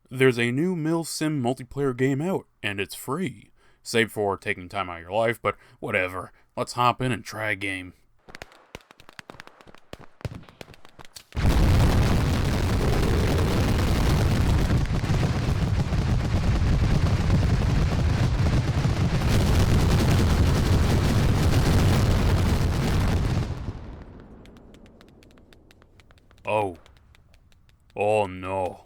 There's a new Sim multiplayer game out, and it's free. Save for taking time out of your life, but whatever. Let's hop in and try a game. Oh. Oh no.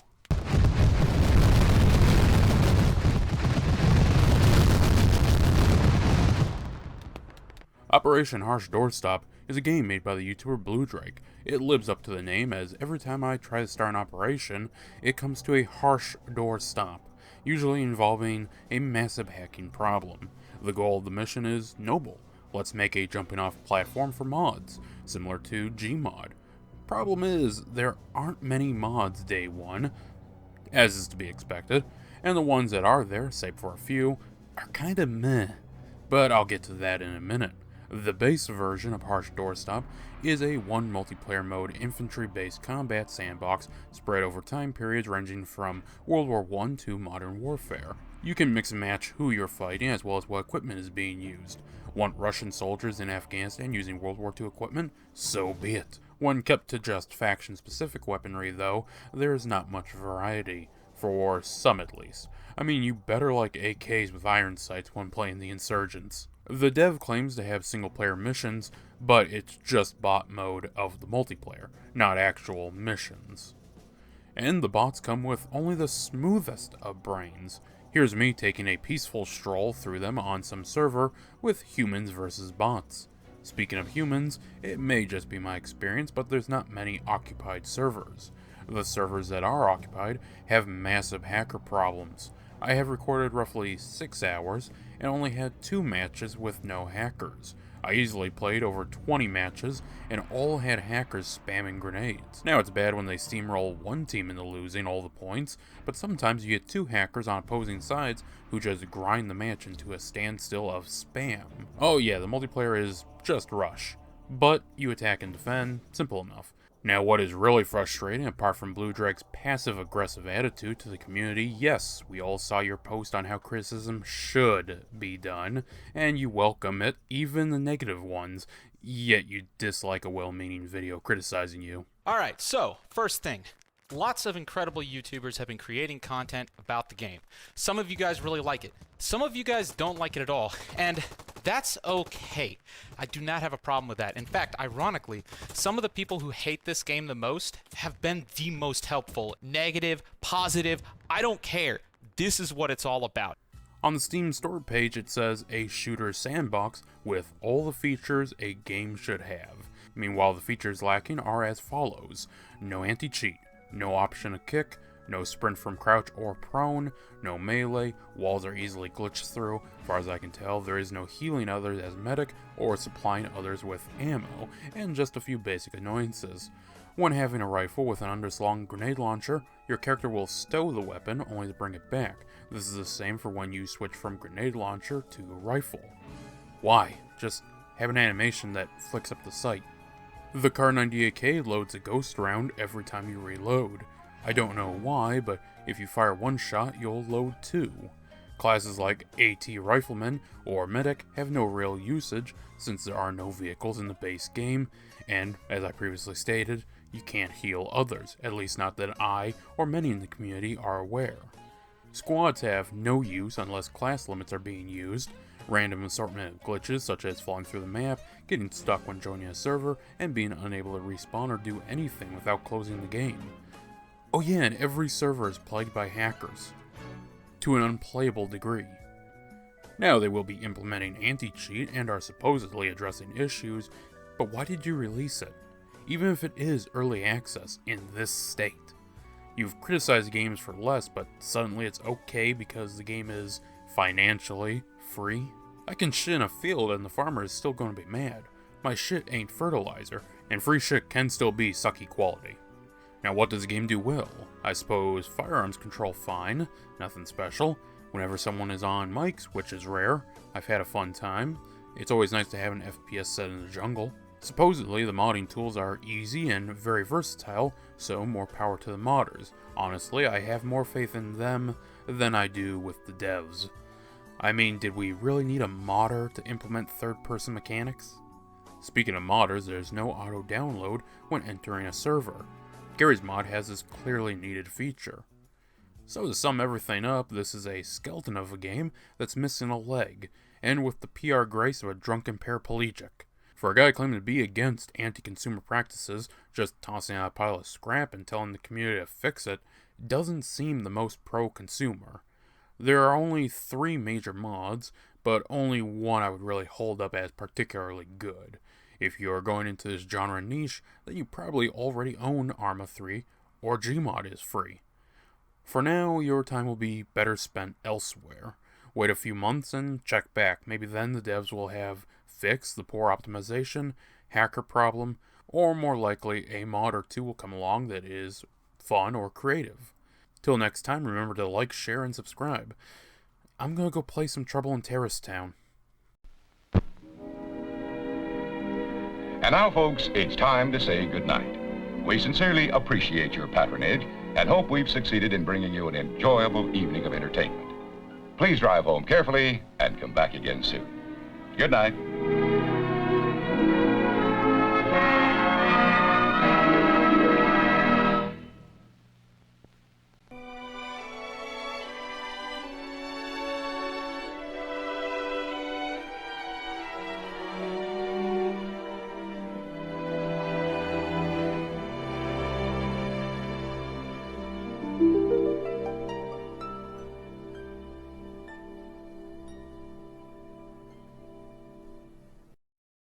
Operation Harsh Doorstop is a game made by the YouTuber Blue Drake. It lives up to the name, as every time I try to start an operation, it comes to a harsh door stop, usually involving a massive hacking problem. The goal of the mission is noble. Let's make a jumping off platform for mods, similar to Gmod. Problem is, there aren't many mods day one, as is to be expected, and the ones that are there, save for a few, are kinda meh. But I'll get to that in a minute. The base version of Harsh Doorstop is a one multiplayer mode infantry-based combat sandbox spread over time periods ranging from World War I to modern warfare. You can mix and match who you're fighting as well as what equipment is being used. Want Russian soldiers in Afghanistan using World War II equipment? So be it. When kept to just faction-specific weaponry though, there is not much variety. For some at least. I mean, you better like AKs with iron sights when playing the insurgents. The dev claims to have single-player missions, but it's just bot mode of the multiplayer, not actual missions. And the bots come with only the smoothest of brains. Here's me taking a peaceful stroll through them on some server with humans versus bots. Speaking of humans, it may just be my experience, but there's not many occupied servers. The servers that are occupied have massive hacker problems. I have recorded roughly 6 hours and only had 2 matches with no hackers. I easily played over 20 matches and all had hackers spamming grenades. Now it's bad when they steamroll one team into losing all the points, but sometimes you get 2 hackers on opposing sides who just grind the match into a standstill of spam. Oh yeah, the multiplayer is just rush, but you attack and defend, simple enough. Now, what is really frustrating, apart from Blue Drake's passive-aggressive attitude to the community, yes, we all saw your post on how criticism should be done, and you welcome it, even the negative ones, yet you dislike a well-meaning video criticizing you. Alright, so, first thing. Lots of incredible YouTubers have been creating content about the game. Some of you guys really like it. Some of you guys don't like it at all, and that's okay. I do not have a problem with that. In fact, ironically, some of the people who hate this game the most have been the most helpful. Negative, positive, I don't care. This is what it's all about. On the Steam store page, it says a shooter sandbox with all the features a game should have. Meanwhile, the features lacking are as follows: no anti-cheat, no option to kick, no sprint from crouch or prone, no melee, walls are easily glitched through. As far as I can tell, there is no healing others as medic or supplying others with ammo, and just a few basic annoyances. When having a rifle with an underslung grenade launcher, your character will stow the weapon only to bring it back. This is the same for when you switch from grenade launcher to rifle. Why? Just have an animation that flicks up the sight. The Kar 98K loads a ghost round every time you reload. I don't know why, but if you fire one shot, you'll load 2. Classes like AT Rifleman or Medic have no real usage since there are no vehicles in the base game, and, as I previously stated, you can't heal others, at least not that I or many in the community are aware. Squads have no use unless class limits are being used. Random assortment of glitches such as falling through the map, getting stuck when joining a server, and being unable to respawn or do anything without closing the game. Oh yeah, and every server is plagued by hackers, to an unplayable degree. Now they will be implementing anti-cheat and are supposedly addressing issues, but why did you release it? Even if it is early access in this state. You've criticized games for less, but suddenly it's okay because the game is financially free? I can shit in a field and the farmer is still going to be mad. My shit ain't fertilizer, and free shit can still be sucky quality. Now what does the game do well? I suppose firearms control fine, nothing special. Whenever someone is on mics, which is rare, I've had a fun time. It's always nice to have an FPS set in the jungle. Supposedly, the modding tools are easy and very versatile, so more power to the modders. Honestly, I have more faith in them than I do with the devs. I mean, did we really need a modder to implement third-person mechanics? Speaking of modders, there's no auto-download when entering a server. Gary's mod has this clearly needed feature. So to sum everything up, this is a skeleton of a game that's missing a leg, and with the PR grace of a drunken paraplegic. For a guy claiming to be against anti-consumer practices, just tossing out a pile of scrap and telling the community to fix it doesn't seem the most pro-consumer. There are only 3 major mods, but only one I would really hold up as particularly good. If you are going into this genre niche, then you probably already own Arma 3, or Gmod is free. For now, your time will be better spent elsewhere. Wait a few months and check back. Maybe then the devs will have fixed the poor optimization, hacker problem, or more likely a mod or two will come along that is fun or creative. Till next time, remember to like, share, and subscribe. I'm gonna go play some Trouble in Terrorist Town. And now, folks, it's time to say goodnight. We sincerely appreciate your patronage and hope we've succeeded in bringing you an enjoyable evening of entertainment. Please drive home carefully and come back again soon. Good night.